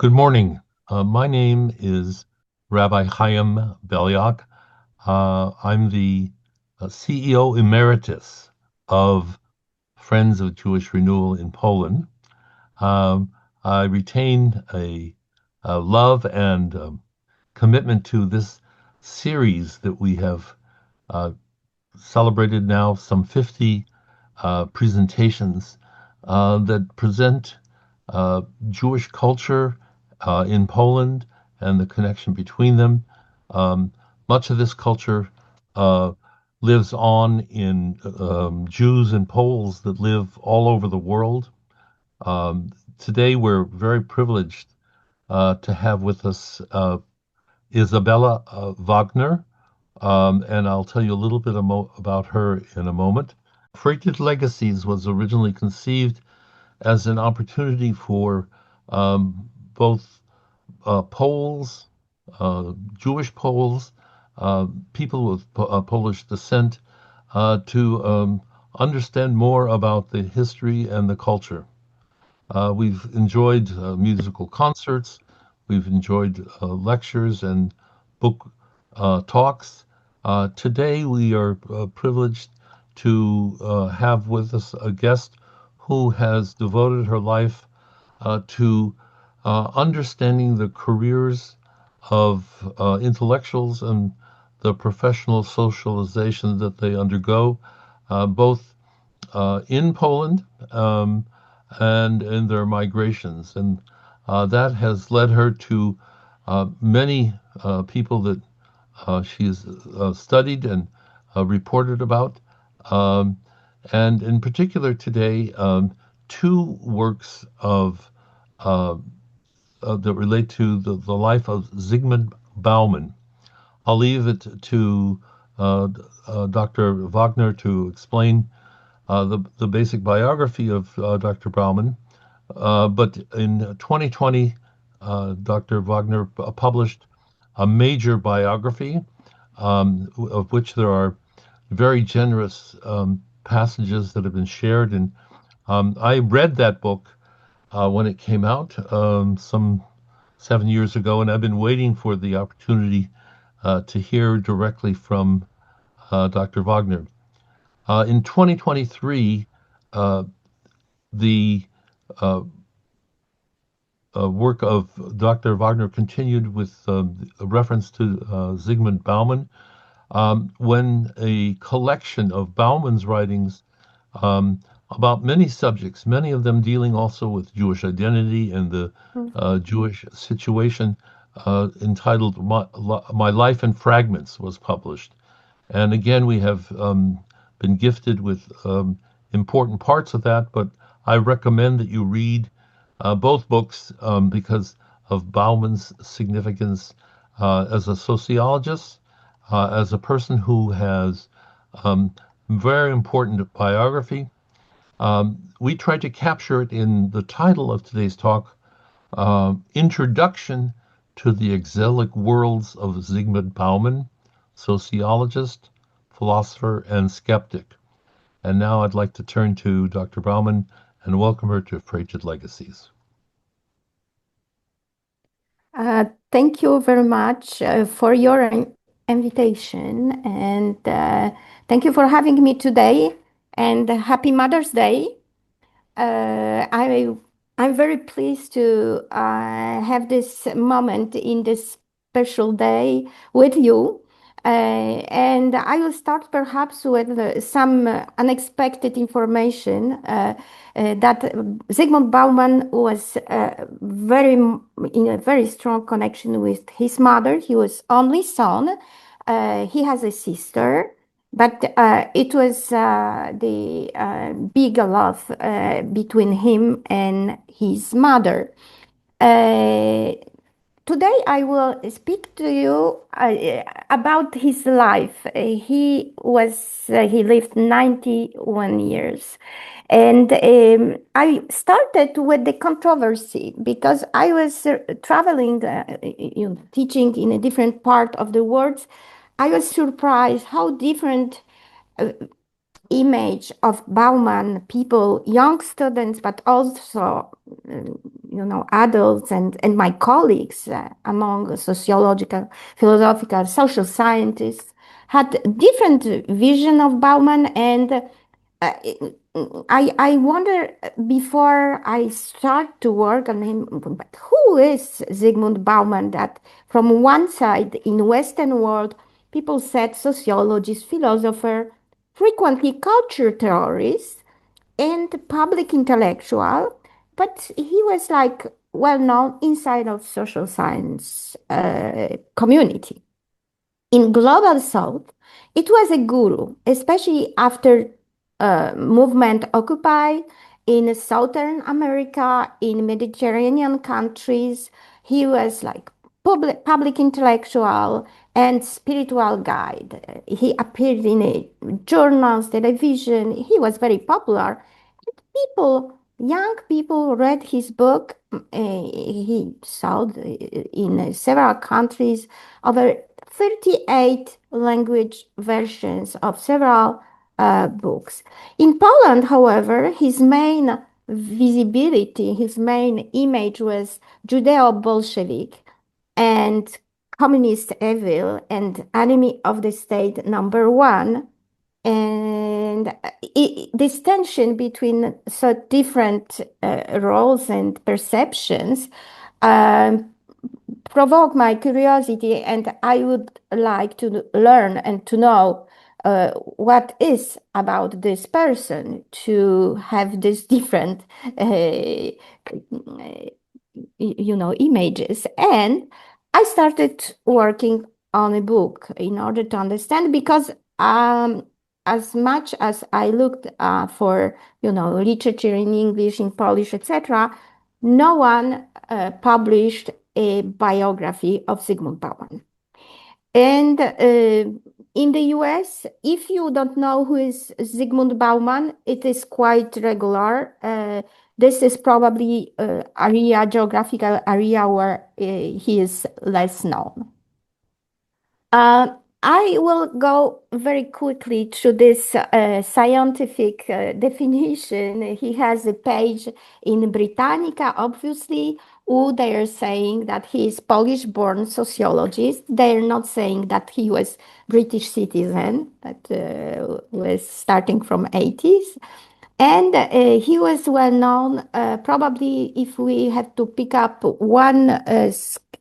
Good morning. My name is Rabbi Chaim Beliak. I'm the CEO emeritus of Friends of Jewish Renewal in Poland. Um, I retain a love and commitment to this series that we have uh, celebrated now some 50 presentations that present Jewish culture in Poland and the connection between them. Um, Much of this culture uh, lives on in Jews and Poles that live all over the world. Today, we're very privileged to have with us Izabela Wagner, and I'll tell you a little bit about her in a moment. Freighted Legacies was originally conceived as an opportunity for both Poles, Jewish Poles, people with Polish descent, to understand more about the history and the culture. We've enjoyed musical concerts, we've enjoyed lectures and book talks. Today, we are privileged to have with us a guest who has devoted her life to understanding the careers of intellectuals and the professional socialization that they undergo, both in Poland and in their migrations. And that has led her to many people that she's studied and reported about. Um, and in particular today, two works of that relate to the life of Zygmunt Bauman. I'll leave it to Dr. Wagner to explain the basic biography of Dr. Bauman. But in 2020, Dr. Wagner published a major biography, of which there are very generous passages that have been shared. And I read that book when it came out some 7 years ago, and I've been waiting for the opportunity to hear directly from Dr. Wagner. In 2023, the uh, work of Dr. Wagner continued with a reference to Zygmunt Bauman, when a collection of Bauman's writings about many subjects, many of them dealing also with Jewish identity and the Jewish situation, entitled My Life in Fragments, was published. And again, we have been gifted with important parts of that, but I recommend that you read both books because of Bauman's significance as a sociologist, as a person who has very important biography. We tried to capture it in the title of today's talk, Introduction to the Exilic Worlds of Zygmunt Bauman, Sociologist, Philosopher, and Skeptic. And now I'd like to turn to Dr. Bauman and welcome her to Freighted Legacies. Thank you very much for your invitation, and thank you for having me today. And happy Mother's Day. I'm very pleased to have this moment in this special day with you. And I will start perhaps with some unexpected information that Zygmunt Bauman was in a very strong connection with his mother. He was only son. He has a sister. But it was the big love between him and his mother. Uh, Today I will speak to you about his life. He lived 91 years. And I started with the controversy because I was traveling, teaching in a different part of the world. I was surprised how different uh, image of Bauman, people, young students, but also, adults and my colleagues among sociological, philosophical, social scientists had different vision of Bauman. And I wonder before I start to work on him, but who is Zygmunt Bauman? That from one side in Western world, people said sociologist, philosopher, frequently culture theorist, and public intellectual, but he was like well known inside of social science community. In global south, it was a guru, especially after movement occupy in Southern America, in Mediterranean countries. He was like public intellectual and spiritual guide. He appeared in journals, television. He was very popular. Young people read his book. He sold in several countries over 38 language versions of several books. In Poland, however, his main visibility, his main image was Judeo-Bolshevik and communist evil and enemy of the state number one. And this tension between so different roles and perceptions um, provoked my curiosity, and I would like to learn and to know what is about this person to have this different images. And I started working on a book in order to understand, because as much as I looked for literature in English, in Polish, etc., no one published a biography of Zygmunt Bauman. And in the US, if you don't know who is Zygmunt Bauman, it is quite regular. This is probably geographical area where he is less known. Uh, I will go very quickly through this scientific definition. He has a page in Britannica, obviously, who they are saying that he is Polish-born sociologist. They are not saying that he was British citizen, that was starting from 80s. And he was well known, probably if we have to pick up one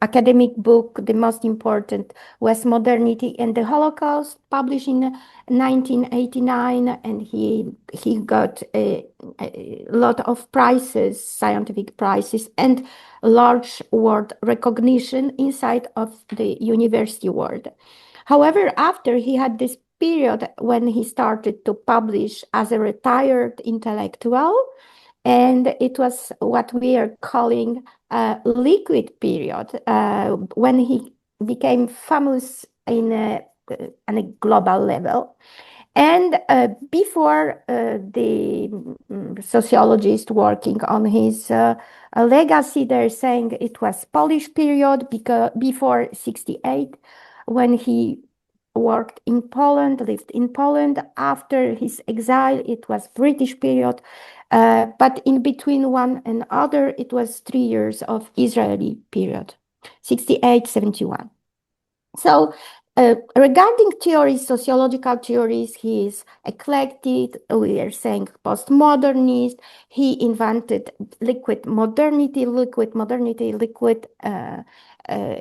academic book, the most important was Modernity and the Holocaust, published in 1989. And he got a lot of prizes, scientific prizes, and large world recognition inside of the university world. However, after he had this period when he started to publish as a retired intellectual, and it was what we are calling a liquid period, when he became famous on a global level. And before the sociologist working on his legacy, they're saying it was Polish period, because before 68, when he worked in Poland, lived in Poland. After his exile, it was British period. But in between one and other, it was 3 years of Israeli period, 68, 71. So regarding theories, sociological theories, he is eclectic. We are saying postmodernist. He invented liquid modernity. Liquid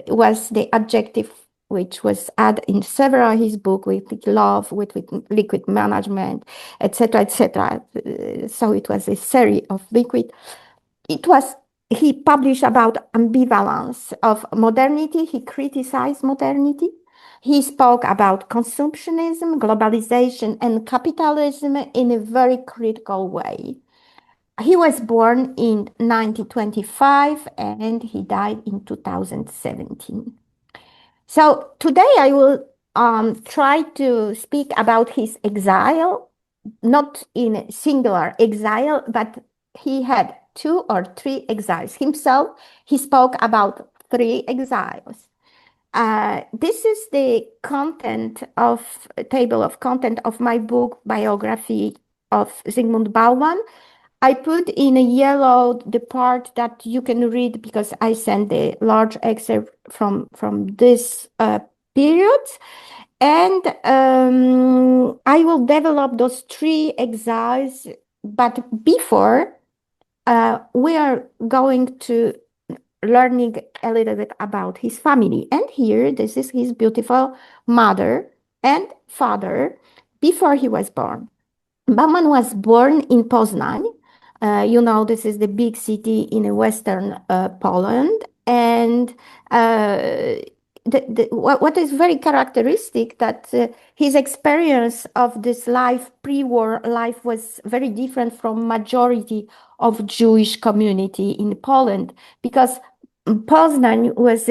was the adjective which was added in several of his books, with love, with liquid management, etc., etc. So it was a series of liquid. He published about ambivalence of modernity. He criticized modernity. He spoke about consumptionism, globalization, and capitalism in a very critical way. He was born in 1925 and he died in 2017. So today I will try to speak about his exile, not in singular exile, but he had 2 or 3 exiles himself. He spoke about 3 exiles. This is the content of table of content of my book biography of Zygmunt Bauman. I put in a yellow the part that you can read because I sent the large excerpt from this period, and I will develop those three exiles. But before, we are going to learning a little bit about his family. And here, this is his beautiful mother and father before he was born. Bauman was born in Poznań. This is the big city in western Poland. And what is very characteristic that his experience of this life, pre-war life, was very different from majority of Jewish community in Poland, because Poznań was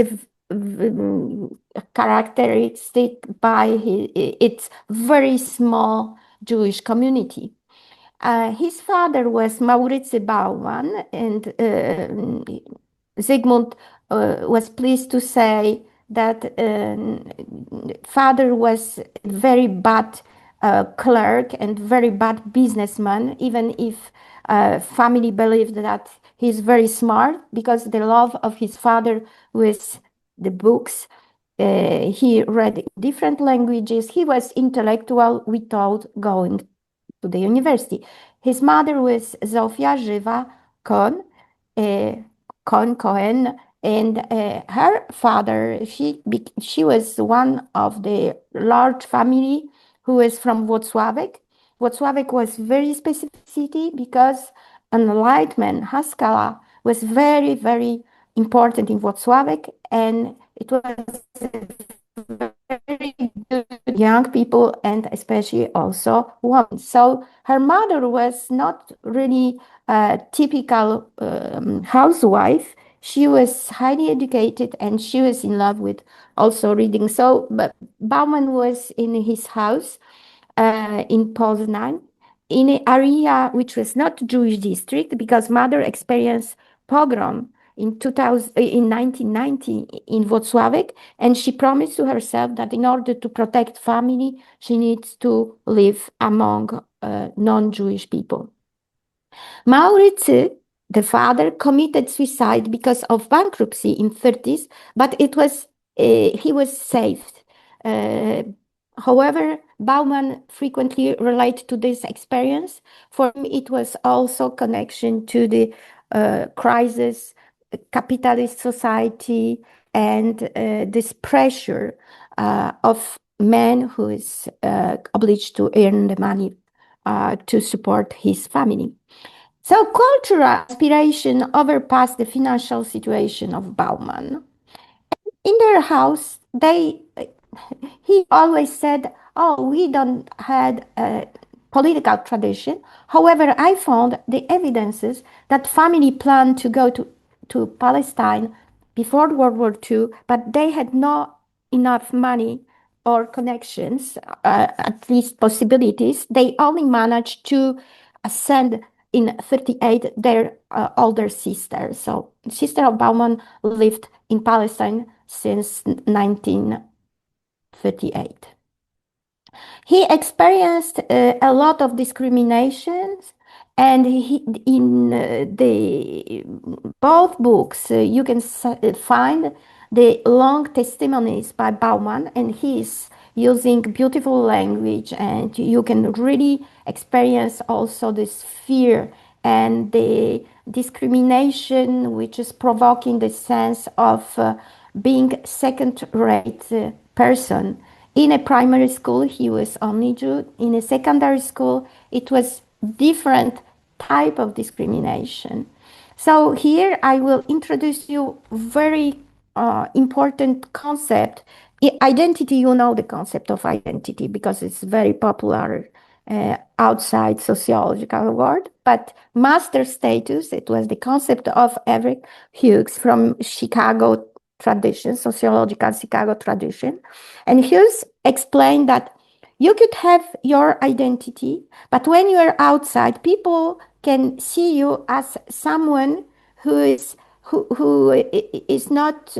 characteristic by its very small Jewish community. His father was Maurycy Bauman, and Zygmunt was pleased to say that father was very bad clerk and very bad businessman, even if family believed that he's very smart because the love of his father was the books. He read different languages. He was intellectual without going to the university. His mother was Zofia Żywa Kohn, uh, Cohen, and her father, she was one of the large family who is from Włocławek. Włocławek was very specific city because enlightenment, Haskalah, was very, very important in Włocławek, and it was very good young people and especially also women. So her mother was not really a typical housewife. She was highly educated and she was in love with also reading. So, but Bauman was in his house in Poznań, in an area which was not Jewish district because mother experienced pogrom in 2000, in 1990 in Włocławek, and she promised to herself that in order to protect family, she needs to live among non-Jewish people. Maurycy, the father, committed suicide because of bankruptcy in 30s, but he was saved. Uh, However, Bauman frequently related to this experience. For him, it was also connection to the crisis, capitalist society, and this pressure of man who is obliged to earn the money to support his family. So cultural aspiration overpassed the financial situation of Bauman. In their house, he always said, "Oh, we don't had a political tradition." However, I found the evidences that family planned to go to Palestine before World War II, but they had not enough money or connections, at least possibilities. They only managed to send in 38 their older sister. So sister of Bauman lived in Palestine since 1938. He experienced a lot of discriminations, and in the both books you can find the long testimonies by Bauman, and he is using beautiful language, and you can really experience also this fear and the discrimination which is provoking the sense of being second-rate person. In a primary school, he was only Jew. In a secondary school, it was different type of discrimination. So here I will introduce you very important concept. Identity, you know the concept of identity because it's very popular outside sociological world. But master status, it was the concept of Eric Hughes from Chicago tradition, sociological Chicago tradition. And Hughes explained that you could have your identity, but when you are outside, people can see you as someone who is who is not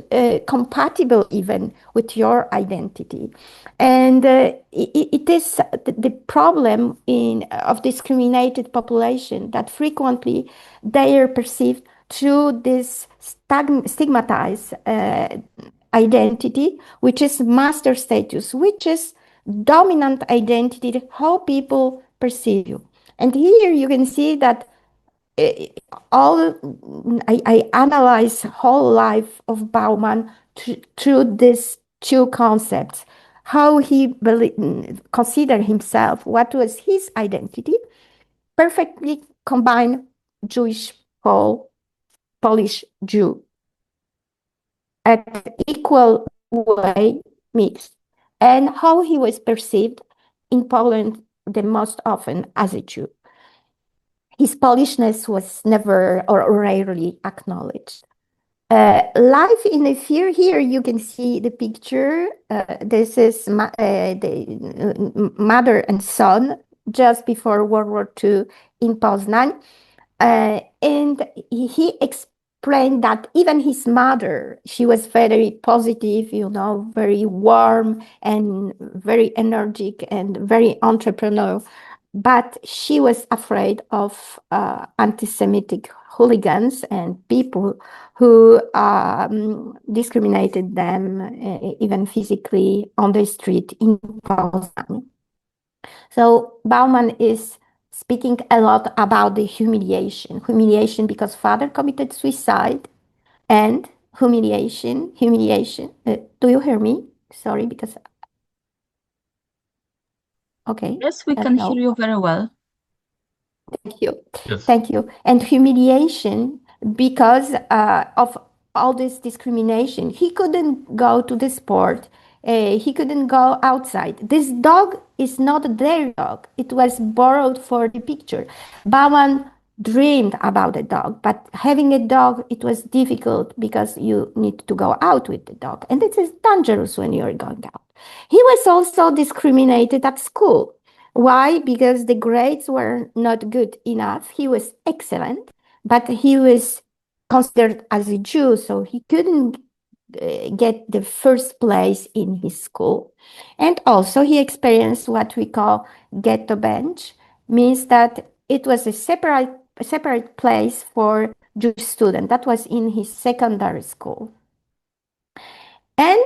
compatible even with your identity. And it is the problem of discriminated population that frequently they are perceived through this stigmatized identity, which is master status, which is dominant identity, how people perceive you. And here you can see that uh, all I analyze whole life of Bauman through these two concepts, how he considered himself, what was his identity, perfectly combined Jewish Pole, Polish Jew at equal way mixed, and how he was perceived in Poland the most often as a Jew. His Polishness was never or rarely acknowledged. Life in a fear. Here you can see the picture. This is the mother and son just before World War II in Poznan. And he explained that even his mother, she was very positive, very warm and very energetic and very entrepreneurial, but she was afraid of anti-Semitic hooligans and people who discriminated them even physically on the street in Poznan. So Bauman is speaking a lot about the humiliation because father committed suicide, and humiliation. Do you hear me? Sorry, because okay, Yes, we can hear no. you very well. Thank you. Yes. Thank you. And humiliation because of all this discrimination. He couldn't go to the sport. He couldn't go outside. This dog is not their dog. It was borrowed for the picture. Bauman dreamed about a dog, but having a dog, it was difficult because you need to go out with the dog. And it is dangerous when you're going out. He was also discriminated at school. Why? Because the grades were not good enough. He was excellent, but he was considered as a Jew, so he couldn't get the first place in his school. And also, he experienced what we call ghetto bench, means that it was a separate place for Jewish students. That was in his secondary school. And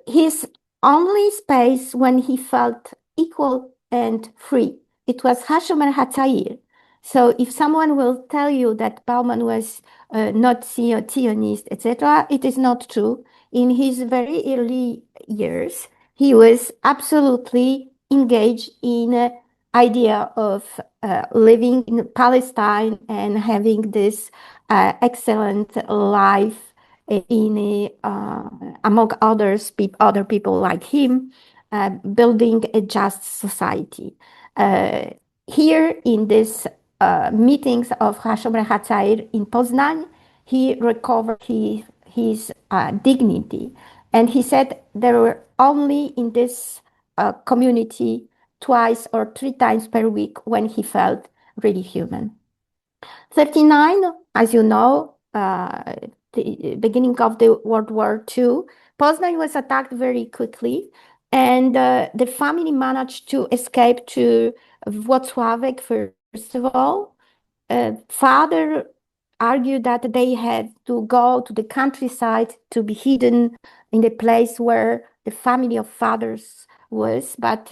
his only space when he felt equal and free, it was Hashomer Hatzair. So if someone will tell you that Bauman was not Zionist, etc., it is not true. In his very early years, he was absolutely engaged in an idea of living in Palestine and having this excellent life in among other people like him, building a just society. Here in this meetings of Hashomer Hatzair in Poznan, he recovered his dignity. And he said there were only in this community twice or three times per week when he felt really human. 39, as you know, the beginning of the World War II, Poznan was attacked very quickly, and the family managed to escape to Włocławek, first of all. Father argued that they had to go to the countryside to be hidden in the place where the family of fathers was, but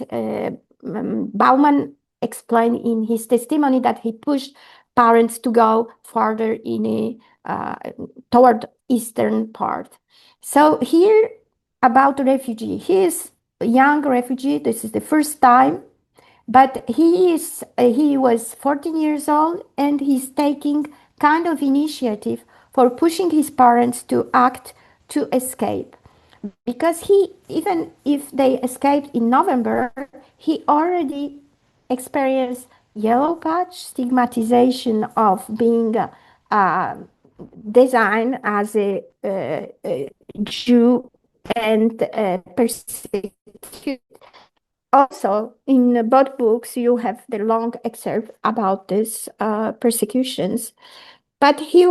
Bauman explained in his testimony that he pushed parents to go farther in toward eastern part. So here about refugee, he is a young refugee. This is the first time, but he was 14 years old, and he's taking kind of initiative for pushing his parents to act to escape, because he, even if they escaped in November, he already experienced yellow patch stigmatization of being designed as a Jew and persecuted. Also, in both books, you have the long excerpt about these persecutions. But he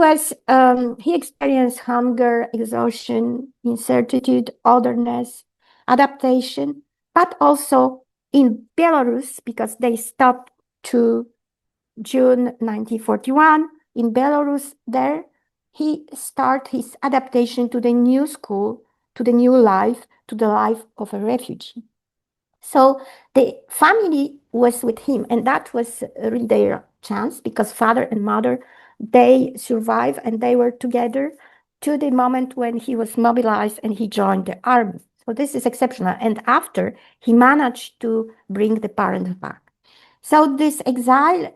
experienced hunger, exhaustion, incertitude, otherness, adaptation, but also in Belarus, because they stopped to June 1941 in Belarus. There, he started his adaptation to the new school, to the new life, to the life of a refugee. So the family was with him, and that was really their chance, because father and mother, they survived and they were together to the moment when he was mobilized and he joined the army. So this is exceptional. And after, he managed to bring the parents back. So this exile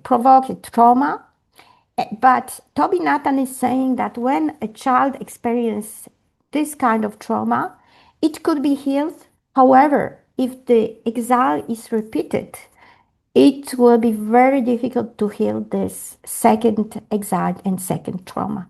provoked trauma, but Toby Nathan is saying that when a child experiences this kind of trauma, it could be healed. However, if the exile is repeated, it will be very difficult to heal this second exile and second trauma.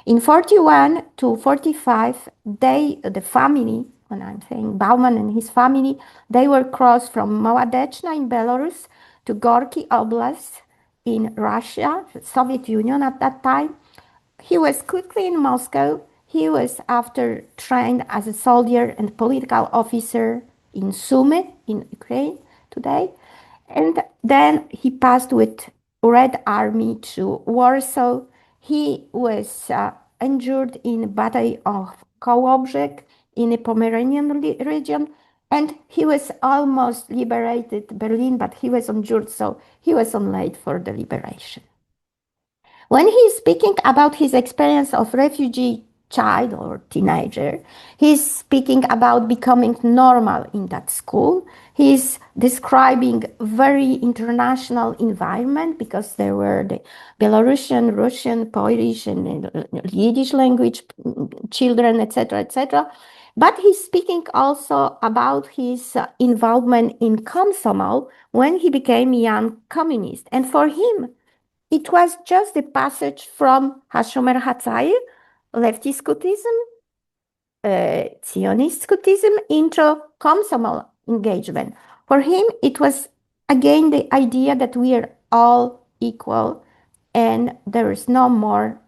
In 41 to 45, the family, when I'm saying Bauman and his family, they were crossed from Mowadechna in Belarus to Gorky Oblast in Russia, Soviet Union at that time. He was quickly in Moscow. He was after trained as a soldier and political officer in Sumy in Ukraine today. And then he passed with Red Army to Warsaw. He was injured in Battle of Kołobrzeg in the Pomeranian region, and he was almost liberated Berlin, but he was injured, so he was on late for the liberation. When he's speaking about his experience of refugee child or teenager, he's speaking about becoming normal in that school. He's describing very international environment, because there were the Belarusian, Russian, Polish, and Yiddish language children, etc., etc. But he's speaking also about his involvement in Komsomol when he became a young communist. And for him, it was just the passage from Hashomer Hatzair, leftist Scotism, Zionist Scotism, into Komsomol engagement. For him, it was again the idea that we are all equal and there is no more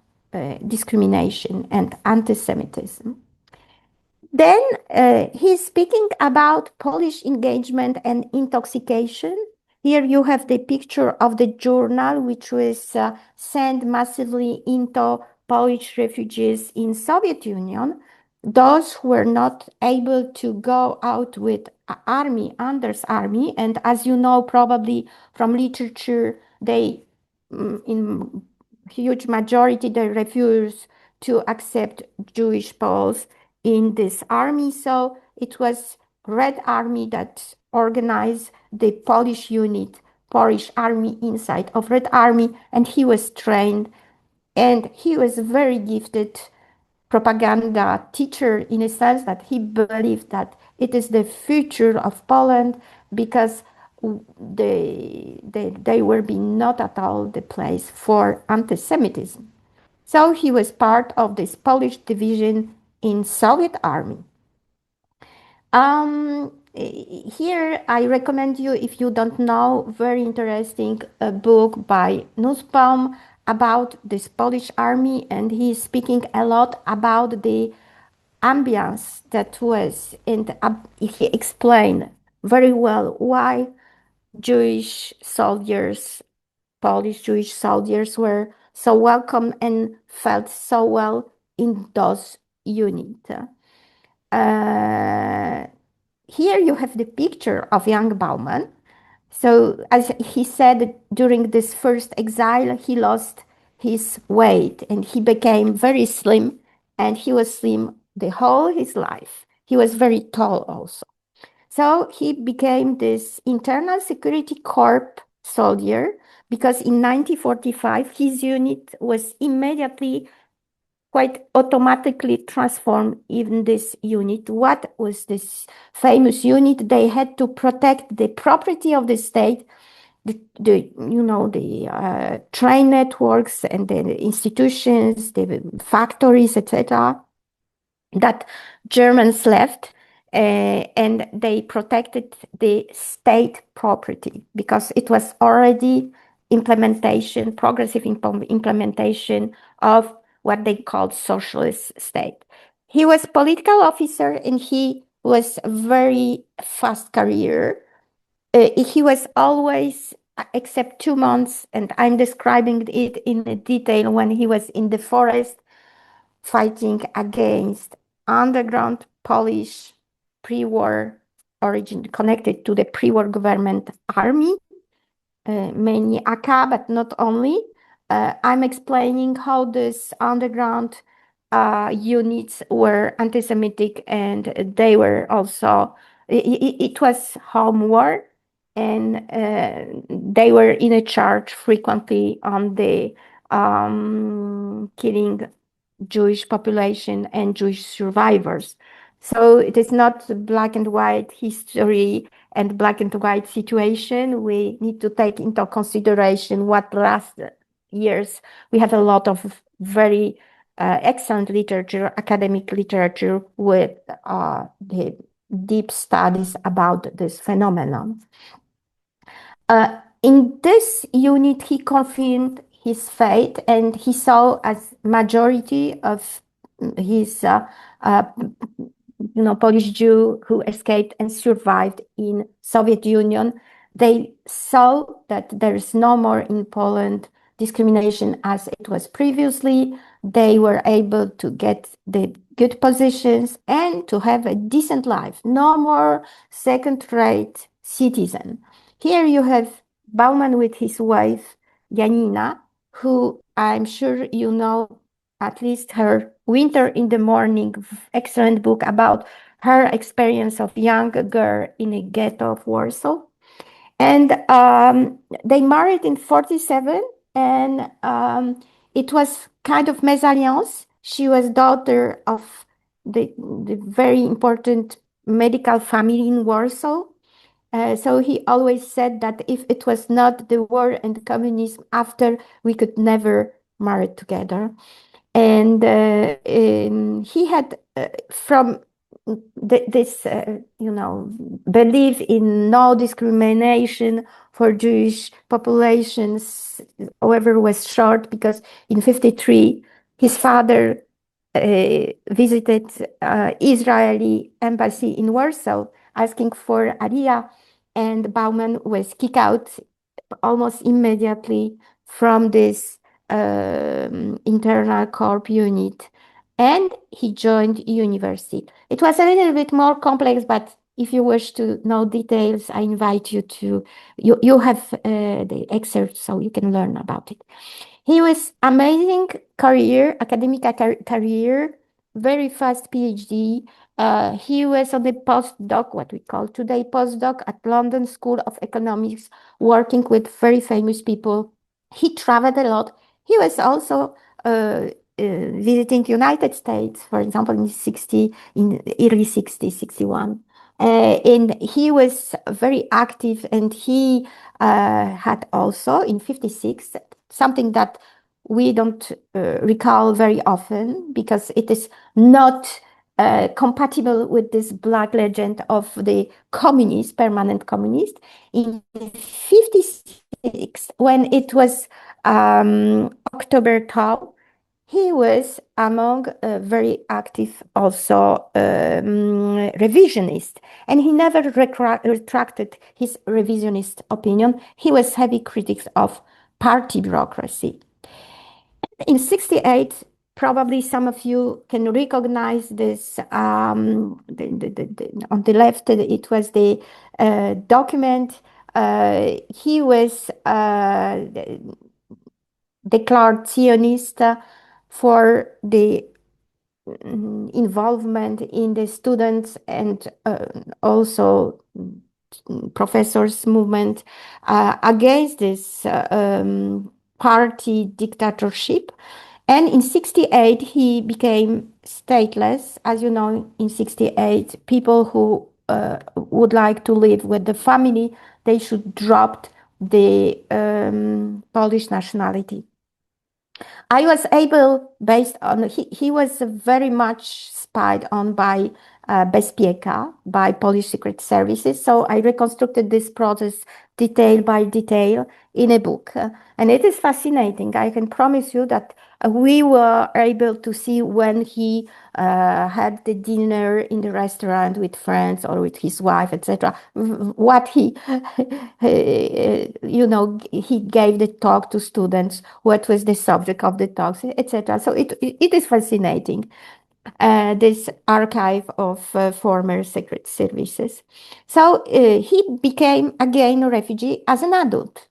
discrimination and anti-Semitism. Then he's speaking about Polish engagement and intoxication. Here you have the picture of the journal, which was sent massively into Polish refugees in Soviet Union. Those who were not able to go out with army, Anders army, and as you know probably from literature, they, in huge majority, they refuse to accept Jewish Poles in this army. So it was Red Army that organized the Polish unit, Polish army inside of Red Army, and he was trained, and he was a very gifted propaganda teacher in a sense that he believed that it is the future of Poland, because they were being not at all the place for anti-Semitism. So he was part of this Polish division in Soviet army. Here I recommend you, if you don't know, very interesting book by Nussbaum about this Polish army, and he's speaking a lot about the ambience that was, and he explained very well why Jewish soldiers, Polish Jewish soldiers, were so welcome and felt so well in those units. Uh, Here you have the picture of young Bauman. So, as he said, during this first exile, he lost his weight and he became very slim, and he was slim the whole his life. He was very tall also. So he became this internal security corps soldier, because in 1945 his unit was immediately quite automatically transformed in this unit. What was this famous unit? They had to protect the property of the state, the train networks and the institutions, the factories, etc. that Germans left, and they protected the state property because it was already implementation, progressive implementation of what they called socialist state. He was political officer and he was a very fast career. He was always, except 2 months, and I'm describing it in detail, when he was in the forest fighting against underground Polish pre-war origin, connected to the pre-war government army, mainly AK, but not only. I'm explaining how these underground units were anti-Semitic, and they were also, it was home war, and they were in a charge frequently on the killing Jewish population and Jewish survivors. So it is not black and white history and black and white situation. We need to take into consideration what last years we have a lot of very excellent literature, academic literature with the deep studies about this phenomenon. In this unit, he confirmed his fate, and he saw as majority of his uh, Polish Jew who escaped and survived in Soviet Union. They saw that there is no more in Poland discrimination as it was previously. They were able to get the good positions and to have a decent life. No more second-rate citizen. Here you have Bauman with his wife, Janina, who I'm sure you know, at least her Winter in the Morning, excellent book about her experience of young girl in a ghetto of Warsaw. And they married in 47, and it was kind of mésalliance. She was daughter of the very important medical family in Warsaw. So he always said that if it was not the war and communism after, we could never marry together. And he had from this, belief in no discrimination for Jewish populations, however, was short, because in 53 his father visited Israeli embassy in Warsaw asking for Aliyah, and Bauman was kicked out almost immediately from this internal corp unit, and he joined university. It was a little bit more complex, but if you wish to know details, I invite you to, you have the excerpt so you can learn about it. He was amazing career, academic career, very fast PhD. He was on the postdoc, what we call today postdoc, at London School of Economics, working with very famous people. He traveled a lot. He was also visiting United States, for example, in early 60s, 61. And he was very active, and he had also in 56 something that we don't recall very often, because it is not compatible with this black legend of the communist, permanent communist. In 56, when it was October Tau, he was among very active also revisionist, and he never retracted his revisionist opinion. He was heavy critic of party bureaucracy. In 68, probably some of you can recognize this. On the left, it was the document. He was declared Zionist for the involvement in the students and also professors movement against this party dictatorship. And in 68, he became stateless. As you know, in 68, people who would like to live with the family, they should drop the Polish nationality. I was able, based on, he was very much spied on by Bezpieka, by Polish Secret Services. So I reconstructed this process detail by detail. in a book. And it is fascinating. I can promise you that we were able to see when he had the dinner in the restaurant with friends or with his wife, etc. What he, he gave the talk to students, what was the subject of the talks, etc. So it is fascinating, this archive of former secret services. So he became again a refugee as an adult.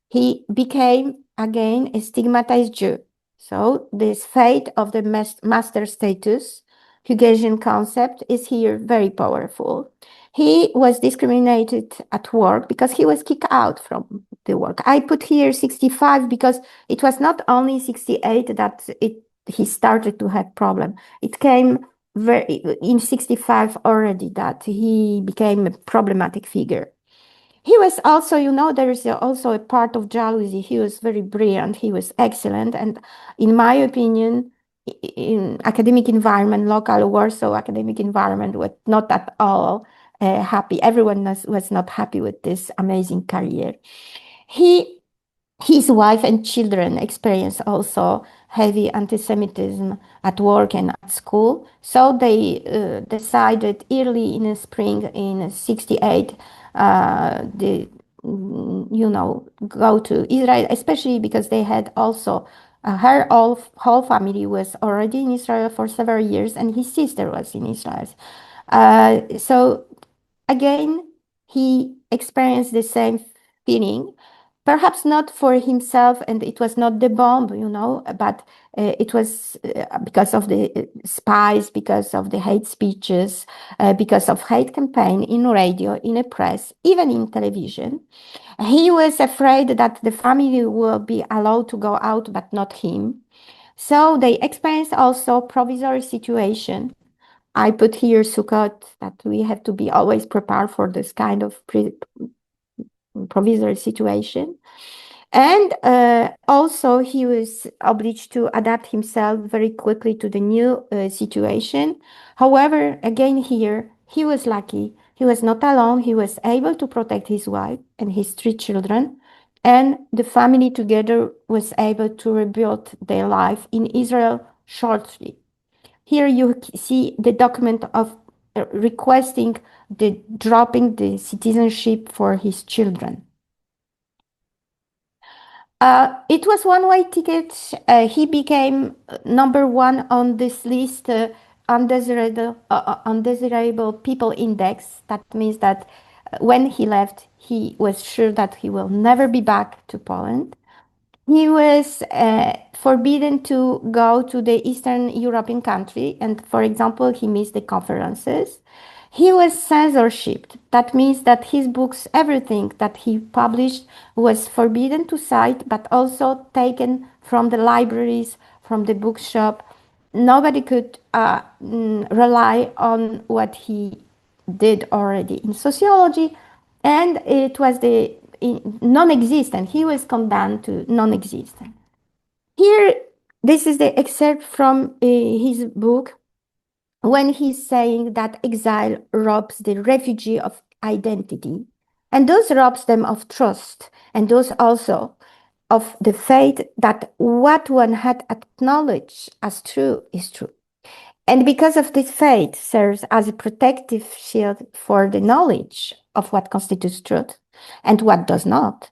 He became again a stigmatized Jew. So this fate of the master status, Hegelian concept, is here very powerful. He was discriminated at work because he was kicked out from the work. I put here 65 because it was not only 68 that he started to have problem. It came in 65 already that he became a problematic figure. He was also, there is also a part of jealousy. He was very brilliant. He was excellent. And in my opinion, in academic environment, local Warsaw academic environment was not at all happy. Everyone was not happy with this amazing career. He his wife and children experienced also heavy antisemitism at work and at school. So they decided early in the spring in 68, go to Israel, especially because they had also her whole family was already in Israel for several years, and his sister was in Israel. So again, he experienced the same feeling, perhaps not for himself, and it was not the bomb, but it was because of the spies, because of the hate speeches, because of hate campaign in radio, in the press, even in television. He was afraid that the family will be allowed to go out, but not him. So they experienced also provisory situation. I put here Sukkot, that we have to be always prepared for this kind of provisory situation. And also, he was obliged to adapt himself very quickly to the new situation. However, again, here, he was lucky. He was not alone. He was able to protect his wife and his three children. And the family together was able to rebuild their life in Israel shortly. Here you see the document of requesting the dropping the citizenship for his children. It was one-way ticket. He became number one on this list, undesirable people index. That means that when he left, he was sure that he will never be back to Poland. He was forbidden to go to the Eastern European country, and for example, he missed the conferences. He was censorship. That means that his books, everything that he published, was forbidden to cite, but also taken from the libraries, from the bookshop. Nobody could rely on what he did already in sociology, and it was the non-existent. He was condemned to non-existent. Here, this is the excerpt from his book when he's saying that exile robs the refugee of identity, and those robs them of trust, and those also of the faith that what one had acknowledged as true is true. And because of this faith serves as a protective shield for the knowledge of what constitutes truth and what does not,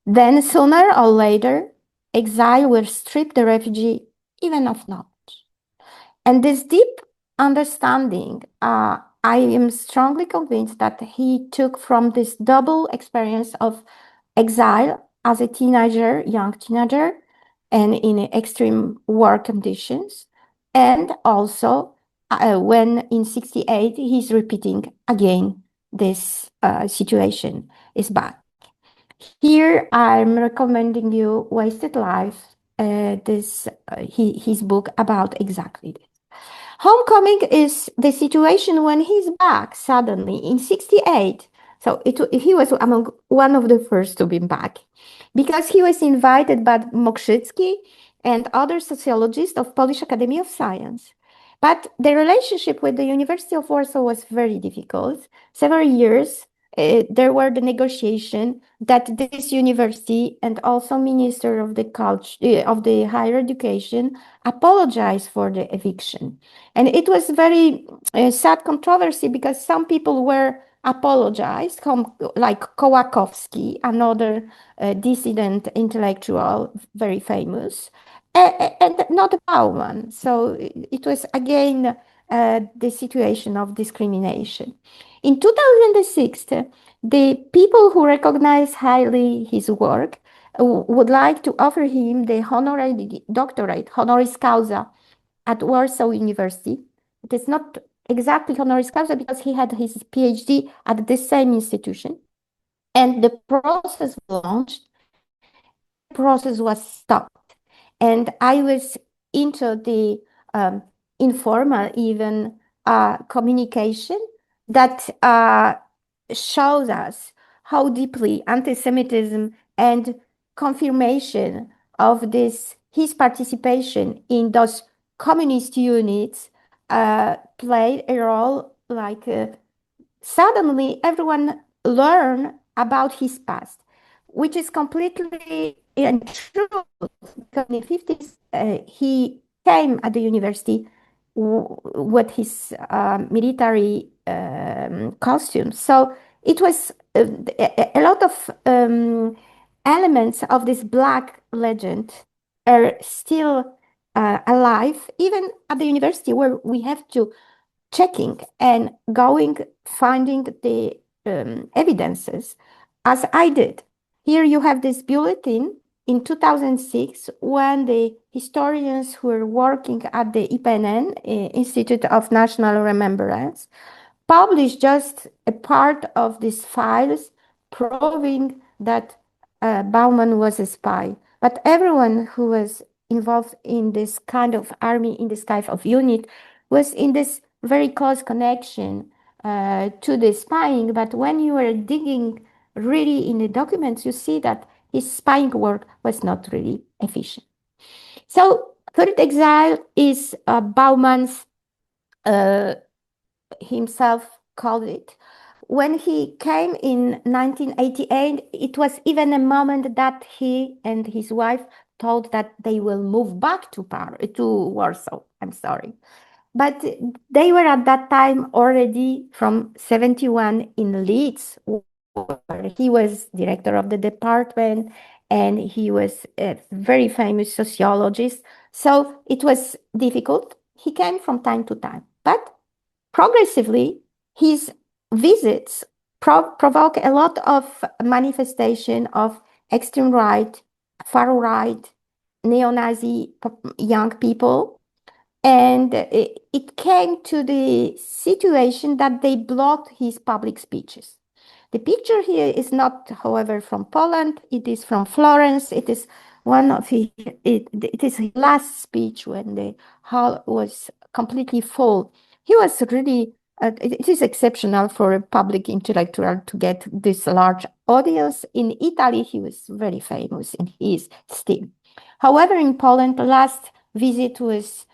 then sooner or later, exile will strip the refugee even of knowledge. And this deep understanding, I am strongly convinced that he took from this double experience of exile as a teenager, young teenager, and in extreme war conditions, and also when in 68 he's repeating again this situation is back. Here I'm recommending you Wasted Life, his book about exactly this. Homecoming is the situation when he's back suddenly in 68. So he was among one of the first to be back because he was invited by Mokrzycki and other sociologists of Polish Academy of Science. But the relationship with the University of Warsaw was very difficult. Several years there were the negotiation that this university and also Minister of the Culture of the Higher Education apologized for the eviction, and it was very sad controversy because some people were apologized, like Kołakowski, another dissident intellectual, very famous, and not Bauman. So it was again the situation of discrimination. In 2006, the people who recognize highly his work would like to offer him the honorary doctorate, honoris causa, at Warsaw University. It is not exactly honoris causa because he had his PhD at the same institution. And the process was launched and the process was stopped. And I was into the informal, even communication that shows us how deeply anti-Semitism and confirmation of this his participation in those communist units played a role. Like suddenly, everyone learned about his past, which is completely untrue. Because in the 50s, he came at the university with his military costume. So it was a lot of elements of this black legend are still alive, even at the university, where we have to checking and going, finding the evidences, as I did. Here you have this bulletin in 2006 when the historians who were working at the IPNN, Institute of National Remembrance, published just a part of these files proving that Bauman was a spy. But everyone who was involved in this kind of army, in this type of unit, was in this very close connection to the spying. But when you are digging really in the documents, you see that his spying work was not really efficient. So, Third Exile is Bauman's uh, himself called it. When he came in 1988, it was even a moment that he and his wife thought that they will move back to Warsaw. I'm sorry. But they were at that time already from 71 in Leeds, where he was director of the department and he was a very famous sociologist. So it was difficult. He came from time to time. But progressively, his visits provoke a lot of manifestation of extreme right, far right, neo-Nazi young people. And it came to the situation that they blocked his public speeches. The picture here is not, however, from Poland. It is from Florence. It is one of it is his last speech when the hall was completely full. He was really, it is exceptional for a public intellectual to get this large audience. In Italy, he was very famous and he is still. However, in Poland, the last visit was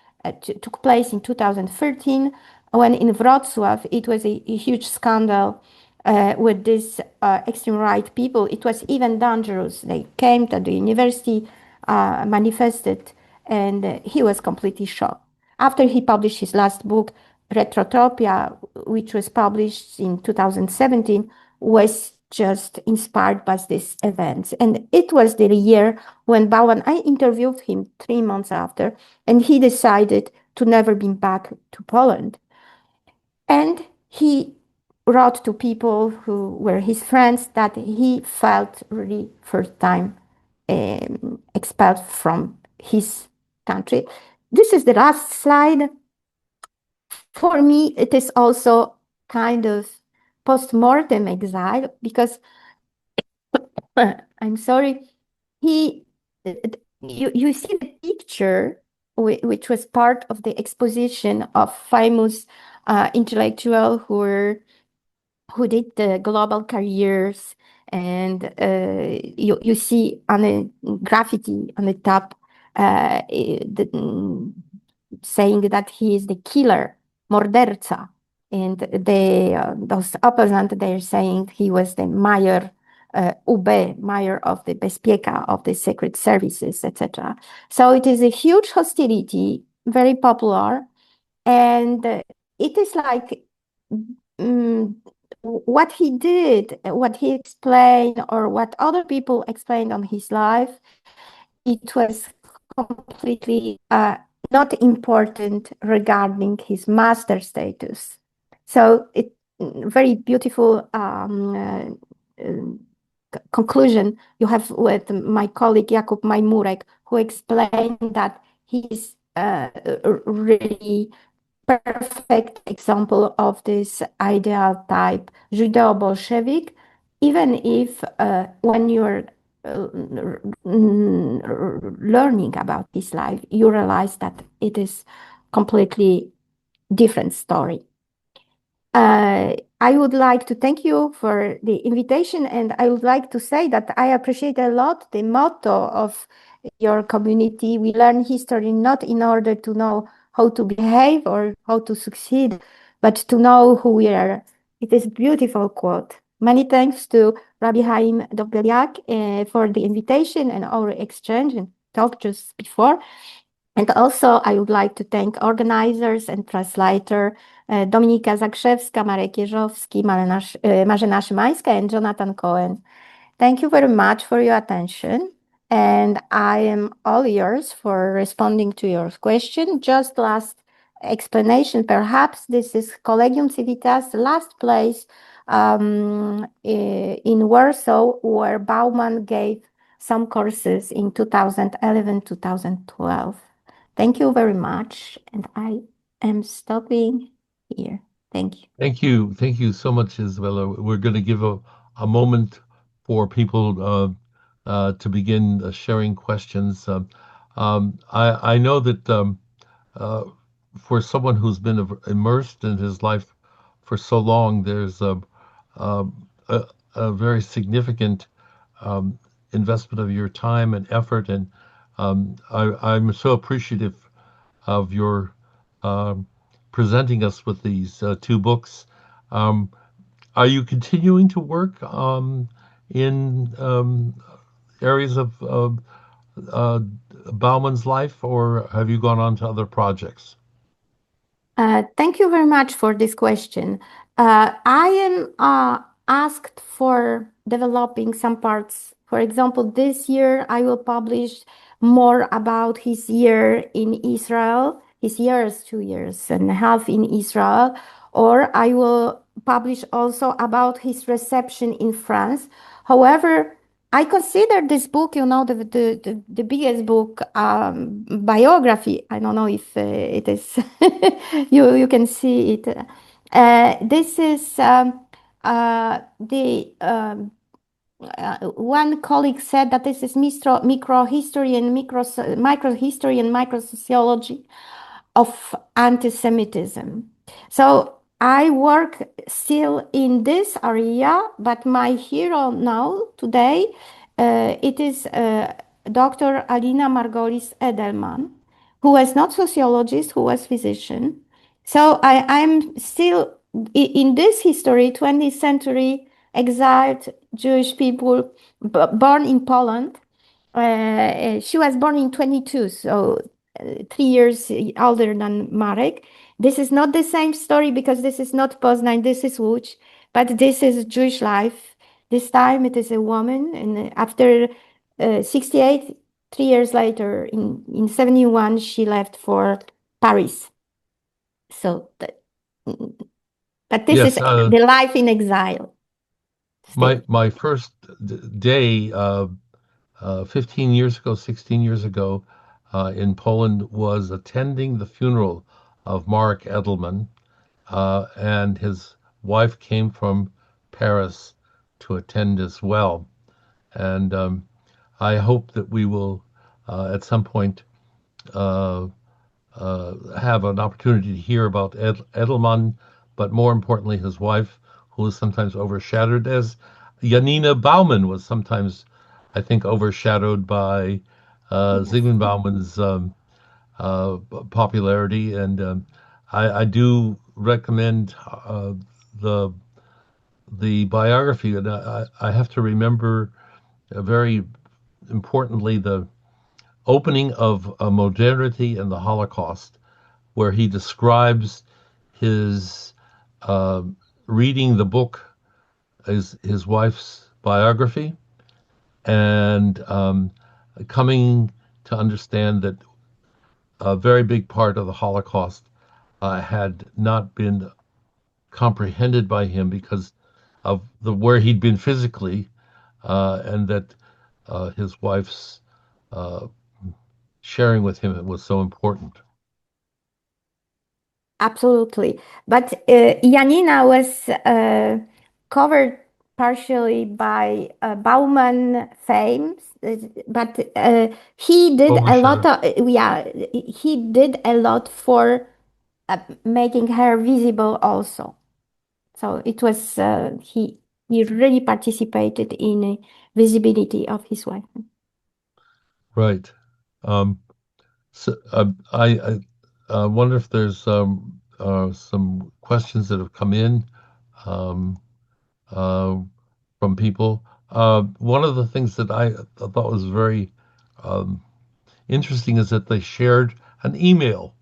took place in 2013 when in Wrocław it was a huge scandal with these extreme right people. It was even dangerous. They came to the university, manifested, and he was completely shocked. After he published his last book, Retrotopia, which was published in 2017, was just inspired by these events. And it was the year when Bauman, I interviewed him 3 months after, and he decided to never be back to Poland. And he wrote to people who were his friends that he felt really first time expelled from his country. This is the last slide. For me, it is also kind of post-mortem exile because I'm sorry, he you see the picture which was part of the exposition of famous intellectual who did the global careers, and you see on a graffiti on the top saying that he is the killer, morderca. And they, those opponents, they're saying he was the mayor, UB, mayor of the Bezpieka, of the secret services, etc. So it is a huge hostility, very popular. And it is like mm, what he did, what he explained, or what other people explained on his life, it was completely not important regarding his master status. So it very beautiful conclusion you have with my colleague Jakub Majmurek, who explained that he's really perfect example of this ideal type Judeo-Bolshevik, even if when you're learning about his life, you realize that it is completely different story. I would like to thank you for the invitation, and I would like to say that I appreciate a lot the motto of your community. We learn history not in order to know how to behave or how to succeed, but to know who we are. It is a beautiful quote. Many thanks to Rabbi Chaim Dobbeliak for the invitation and our exchange and talk just before. And also, I would like to thank organizers and translator Dominika Zakrzewska, Marek Jeżowski, Marzena Szymańska, and Jonathan Cohen. Thank you very much for your attention. And I am all yours for responding to your question. Just last explanation, perhaps this is Collegium Civitas, last place in Warsaw where Bauman gave some courses in 2011, 2012. Thank you very much. And I am stopping here. Thank you. Thank you. Thank you so much, Isabella. We're going to give a moment for people to begin sharing questions. I know that uh, for someone who's been immersed in his life for so long, there's a, a very significant um, investment of your time and effort. And I'm so appreciative of your um, presenting us with these two books. Um, are you continuing to work in areas of uh, Bauman's life, or have you gone on to other projects? Thank you very much for this question. I am asked for developing some parts. For example, this year I will publish more about his year in Israel, his years, 2 years and a half in Israel, or I will publish also about his reception in France. However, I consider this book, the biggest book biography. I don't know if it is, you can see it. This is the one colleague said that this is micro history and micro history and micro sociology of antisemitism. So I work still in this area, but my hero now, today, it is Dr. Alina Margolis Edelman, who was not sociologist, who was physician. So I'm still in this history, 20th century, exiled Jewish people born in Poland. She was born in 22, so 3 years older than Marek. This is not the same story because this is not Poznań, this is Łódź, but this is Jewish life. This time it is a woman, and after 68, 3 years later, in 71, she left for Paris. So, but this is Yes, the life in exile still. my first day 15 years ago, 16 years ago, in Poland was attending the funeral of Mark Edelman, and his wife came from Paris to attend as well. And I hope that we will, at some point, uh, have an opportunity to hear about Edelman, but more importantly, his wife, who is sometimes overshadowed, as Janina Bauman was sometimes, I think, overshadowed by Yes. Zygmunt Bauman's popularity. And I do recommend the the biography, and I have to remember very importantly the opening of Modernity and the Holocaust, where he describes his uh, reading the book, his wife's biography, and coming to understand that a very big part of the Holocaust had not been comprehended by him because of the where he'd been physically, and that his wife's uh, sharing with him was so important. Absolutely. But Janina was covered partially by Bauman fame, but he did Oh, a lot sure. of, yeah, he did a lot for making her visible also. So it was, he really participated in visibility of his wife. Right. Um, so, I wonder if there's some questions that have come in um, uh, from people. One of the things that I thought was very um, interesting is that they shared an email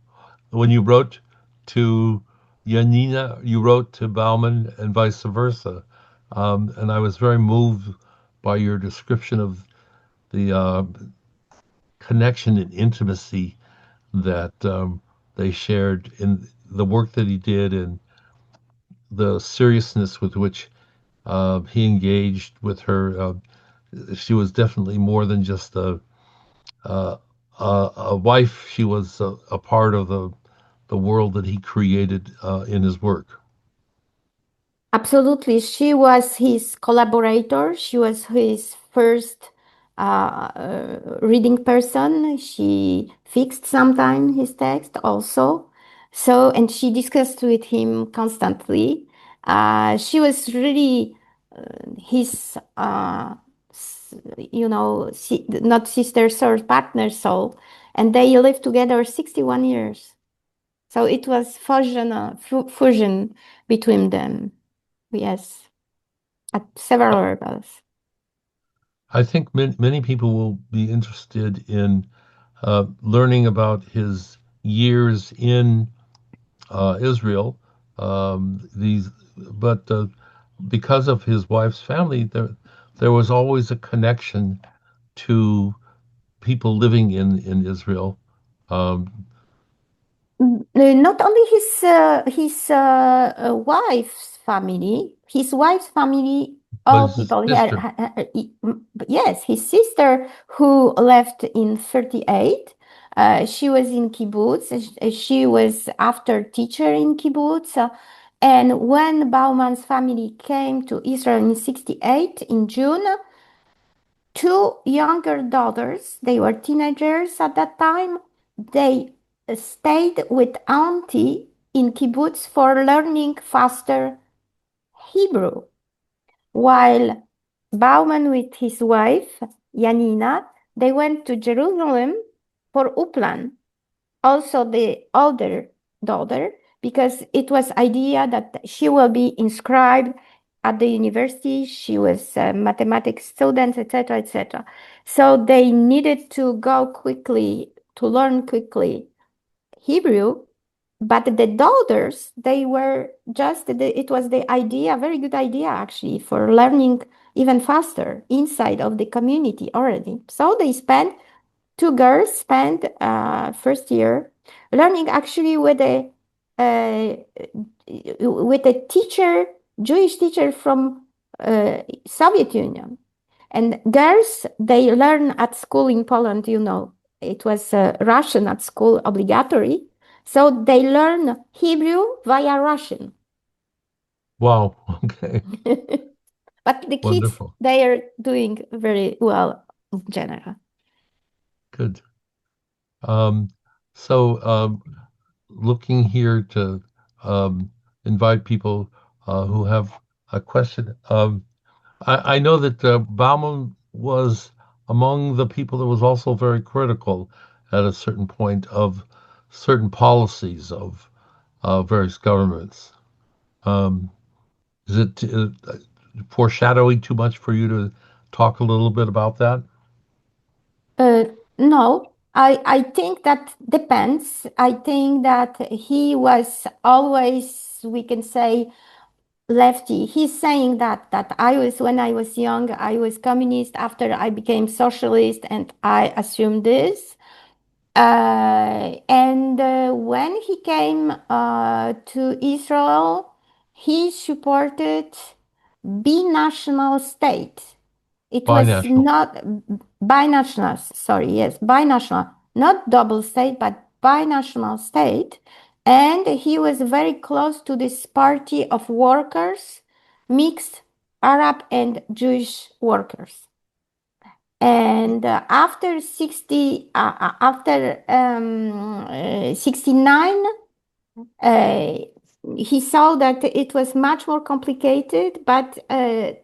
when you wrote to Janina, you wrote to Bauman and vice versa. And I was very moved by your description of the connection and intimacy that they shared in the work that he did and the seriousness with which he engaged with her. She was definitely more than just uh, a wife. She was a part of the world that he created in his work. Absolutely. She was his collaborator. She was his first reading person. She fixed sometime his text also. So, and she discussed with him constantly. She was really his, not sister soul, partner soul. And they lived together 61 years. So it was fusion between them. Yes, at several levels. I think many people will be interested in learning about his years in Israel. But because of his wife's family, there was always a connection to people living in Israel. Um, Not only his wife's family, his wife's family, but all his people here. sister, Yes, his sister who left in 38. She was in kibbutz. She was after teacher in kibbutz. And when Bauman's family came to Israel in 68 in June, two younger daughters, they were teenagers at that time, they stayed with auntie in kibbutz for learning faster Hebrew, while Bauman with his wife, Janina, they went to Jerusalem for Uplan, also the older daughter, because it was idea that she will be inscribed at the university. She was a mathematics student, etc., etc. So they needed to go quickly to learn quickly Hebrew. But the daughters, they were just it was the idea, very good idea actually, for learning even faster inside of the community already. So they spent two girls spent first year learning actually uh, with a teacher, Jewish teacher from Soviet Union. And girls, they learn at school in Poland, it was Russian at school, obligatory. So they learn Hebrew via Russian. wow, okay, But the kids, wonderful, they are doing very well in general. good. Um, so, looking here to um, invite people who have a question. I know that Bauman was among the people that was also very critical at a certain point of certain policies of various governments. Um, is it foreshadowing too much for you to talk a little bit about that? No, I think that depends. I think that he was always, we can say, lefty. He's saying that I was when I was young, I was communist. After I became socialist, and I assumed this. And when he came to Israel, he supported binational state. It was Binational. not binational, sorry, yes, binational, not double state, but binational state. And he was very close to this party of workers, mixed Arab and Jewish workers. And after 69, uh, he saw that it was much more complicated, but on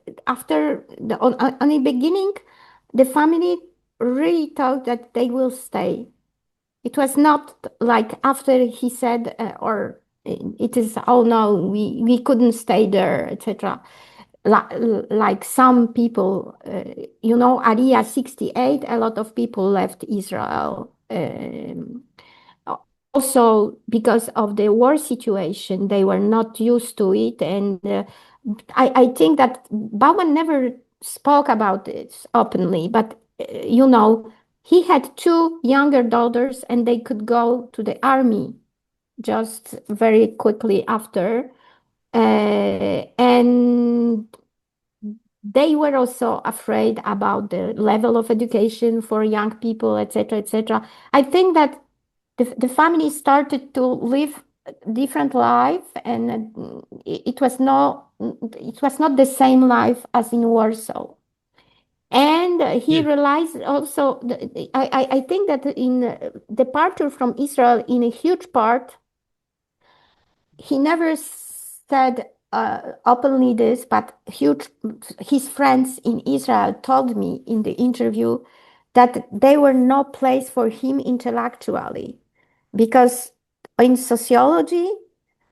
the beginning, the family really thought that they will stay. It was not like after he said, or it is, oh no, we couldn't stay there, etc. Like some people, Area 68, a lot of people left Israel. Also, because of the war situation, they were not used to it. And I think that Bauman never spoke about it openly, but he had two younger daughters and they could go to the army just very quickly after. And they were also afraid about the level of education for young people, etc., etc. I think that the family started to live a different life, and it was not the same life as in Warsaw. And he Yeah, realized also, I think that in departure from Israel, in a huge part, he never said openly this, but huge his friends in Israel told me in the interview that they were no place for him intellectually, because in sociology,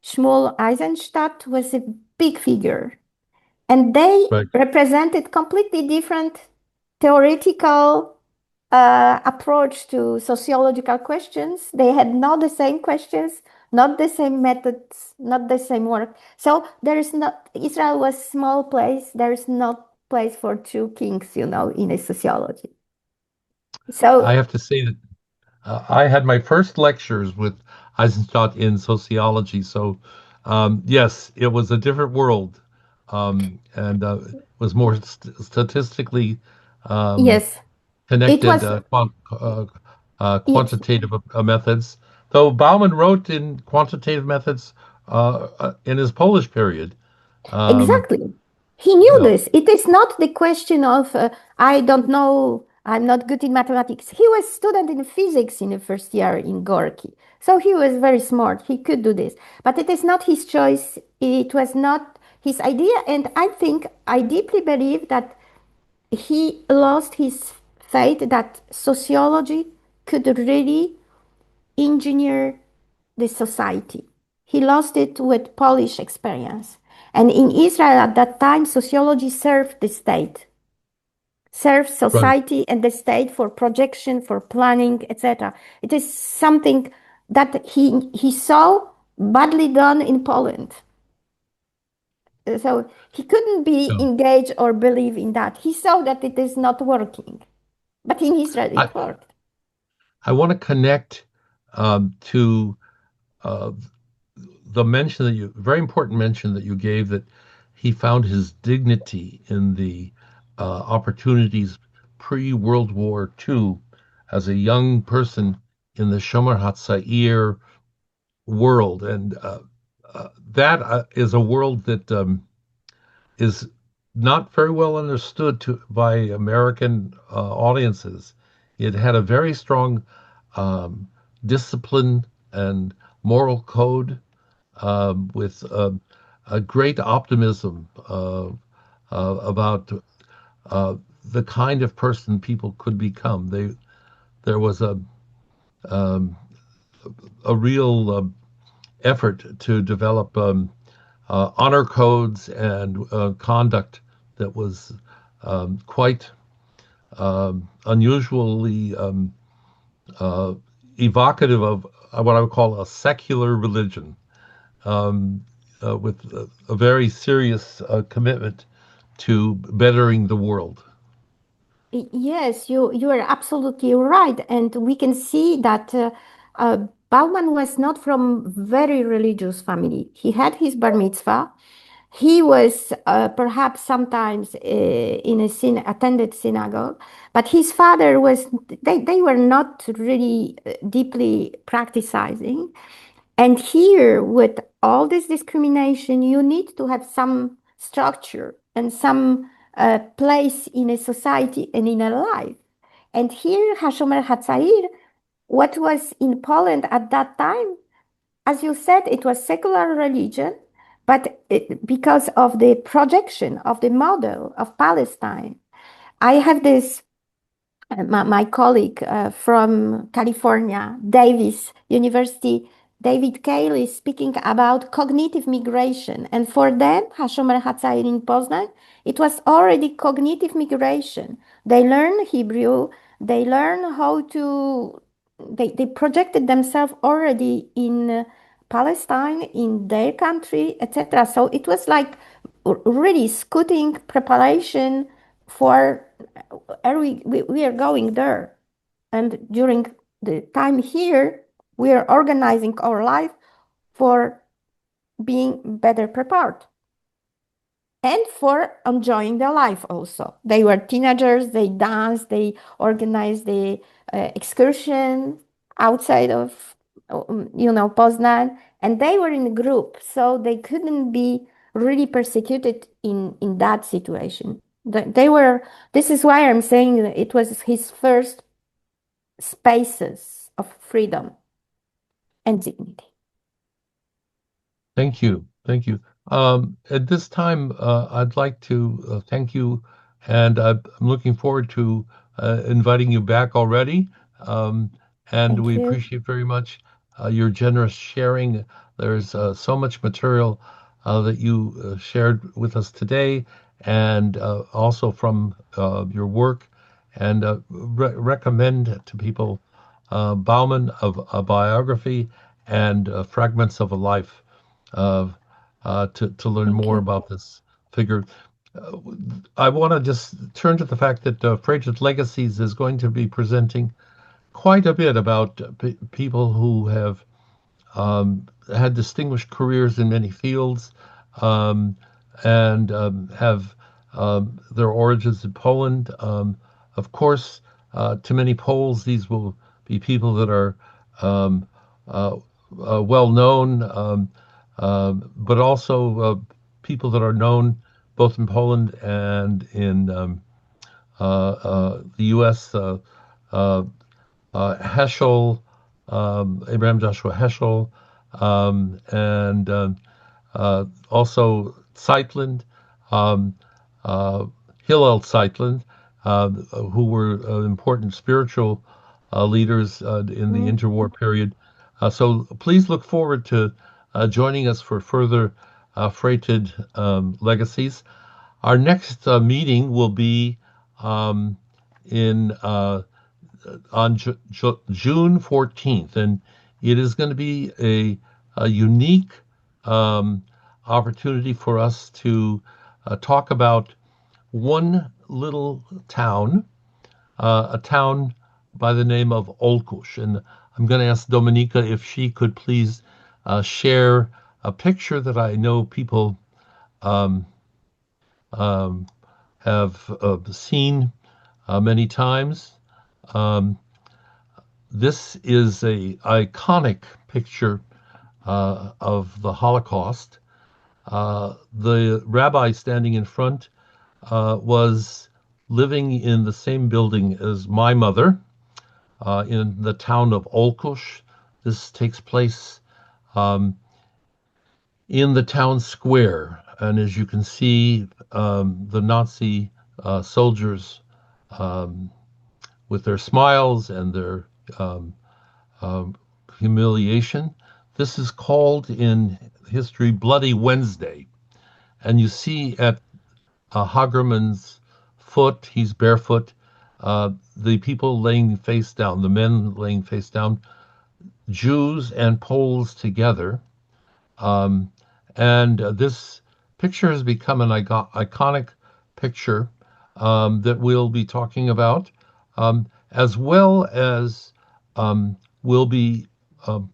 Shmuel Eisenstadt was a big figure, and they right. represented completely different theoretical approach to sociological questions. They had not the same questions, not the same methods, not the same work. So there is not, Israel was small place. There is not place for two kings, in a sociology. I So have to say that I had my first lectures with Eisenstadt in sociology. So, yes, it was a different world, and was more statistically um, yes, it connected was, yes, quantitative methods. Though Bauman wrote in quantitative methods in his Polish period. Um, exactly. He knew yeah, this. It is not the question of, I don't know, I'm not good in mathematics. He was student in physics in the first year in Gorky. So he was very smart. He could do this. But it is not his choice. It was not his idea. And I think, I deeply believe that he lost his faith that sociology could really engineer the society. He lost it with Polish experience. And in Israel at that time, sociology served the state, served right. society and the state for projection, for planning, etc. It is something that he saw badly done in Poland. So he couldn't be Yeah. engaged or believe in that. He saw that it is not working. But in Israel, I, it worked. I want to connect to uh, the mention that you, very important mention that you gave, that he found his dignity in the opportunities pre-World War II as a young person in the Shomer HaTzair world. And that is a world that is not very well understood by American audiences. It had a very strong um, discipline and moral code with a great optimism about the kind of person people could become. There was um, a real effort to develop honor codes and conduct that was quite unusually uh, evocative of what I would call a secular religion, with a very serious commitment to bettering the world. Yes, you are absolutely right, and we can see that Bauman was not from very religious family. He had his bar mitzvah. He was perhaps sometimes in a attended synagogue, but his father was. They were not really deeply practicing. And here, with all this discrimination, you need to have some structure and some place in a society and in a life. And here, Hashomer Hatzair, what was in Poland at that time, as you said, it was secular religion, but because of the projection of the model of Palestine, I have this my colleague from California, Davis University, David Cale, is speaking about cognitive migration. And for them, Hashomer Hatzair in Poznan, it was already cognitive migration. They learn Hebrew, they learn how to, they projected themselves already in Palestine, in their country, etc. So it was like really scouting preparation for we are going there. And during the time here, we are organizing our life for being better prepared and for enjoying their life also. They were teenagers, they danced, they organized the excursion outside of, Poznan, and they were in a group, so they couldn't be really persecuted in that situation. They were, this is why I'm saying that it was his first spaces of freedom and dignity. Thank you. Thank you. At this time, I'd like to thank you, and I'm looking forward to inviting you back already. Um, and Thank we you. appreciate very much your generous sharing. There's so much material that you shared with us today, and also from your work, and recommend to people Bauman of a biography and Fragments of a Life uh, to learn Thank more you. about this figure. Uh, I want to just turn to the fact that Freighted Legacies is going to be presenting quite a bit about people who have had distinguished careers in many fields, um, and have their origins in Poland. Of course, to many Poles, these will be people that are um, uh, well known, but also people that are known both in Poland and in the U.S. Uh, Heschel, Abraham Joshua Heschel, and also Zeitlin, um, uh, Hillel Zeitlin, who were important spiritual leaders in the Mm, interwar period. So please look forward to joining us for further freighted legacies. Our next meeting will be um, in on June 14th, and it is going to be a unique um, opportunity for us to talk about one little town, a town by the name of Olkush. And I'm going to ask Dominika if she could please share a picture that I know people um, um, have seen many times. Um, This is a iconic picture of the Holocaust. The rabbi standing in front was living in the same building as my mother in the town of Olkush. This takes place um, in the town square, and as you can see, the Nazi soldiers um, with their smiles and their um, humiliation. This is called in history Bloody Wednesday. And you see at Hagerman's foot, he's barefoot, the people laying face down, the men laying face down, Jews and Poles together. Um, and this picture has become an iconic picture that we'll be talking about, as well as we'll be um,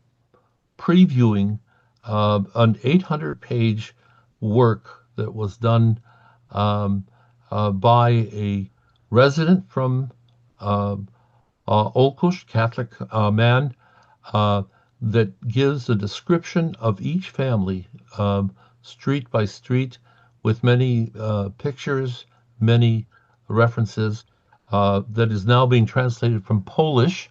previewing an 800-page work that was done um, by a resident from uh, Olkush, Catholic man, uh, that gives a description of each family, street by street, with many pictures, many references, that is now being translated from Polish,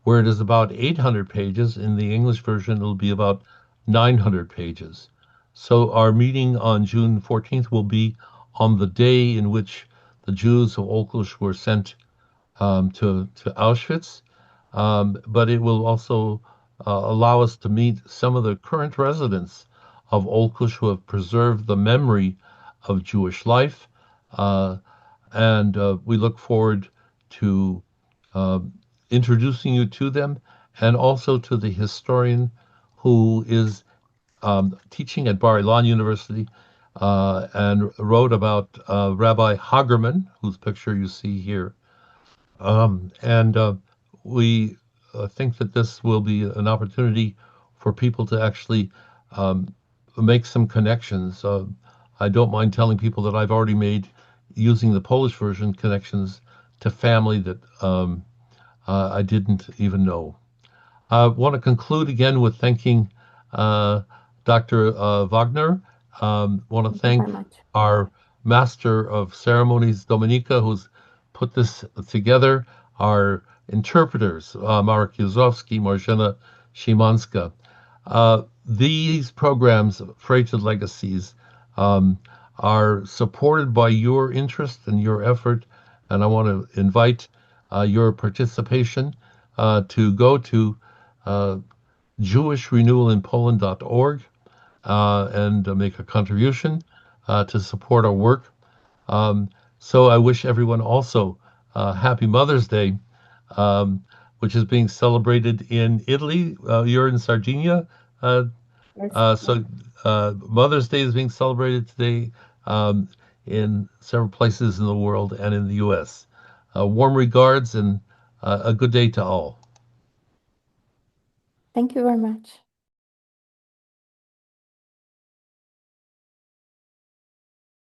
where it is about 800 pages. In the English version, it'll be about 900 pages. So our meeting on June 14th will be on the day in which the Jews of Olkush were sent to Auschwitz, but it will also allow us to meet some of the current residents of Olkush who have preserved the memory of Jewish life, uh, and we look forward to uh, introducing you to them and also to the historian who is teaching at Bar Ilan University and wrote about Rabbi Hagerman, whose picture you see here. And we think that this will be an opportunity for people to actually um, make some connections. I don't mind telling people that I've already made, using the Polish version, connections to family that I didn't even know. I want to conclude again with thanking uh, Dr. Wagner. Want to Thank you thank very much. our Master of Ceremonies, Dominika, who's put this together, our interpreters, Marek Yuzowski, Marzena Szymanska. These programs, Freighted Legacies, um, are supported by your interest and your effort, and I want to invite your participation to go to uh, JewishRenewalInPoland.org and make a contribution to support our work. Um, so I wish everyone also Happy Mother's Day, um, which is being celebrated in Italy. You're in Sardinia, uh, Yes. so Mother's Day is being celebrated today um, in several places in the world and in the U.S. Warm regards and a good day to all. Thank you very much.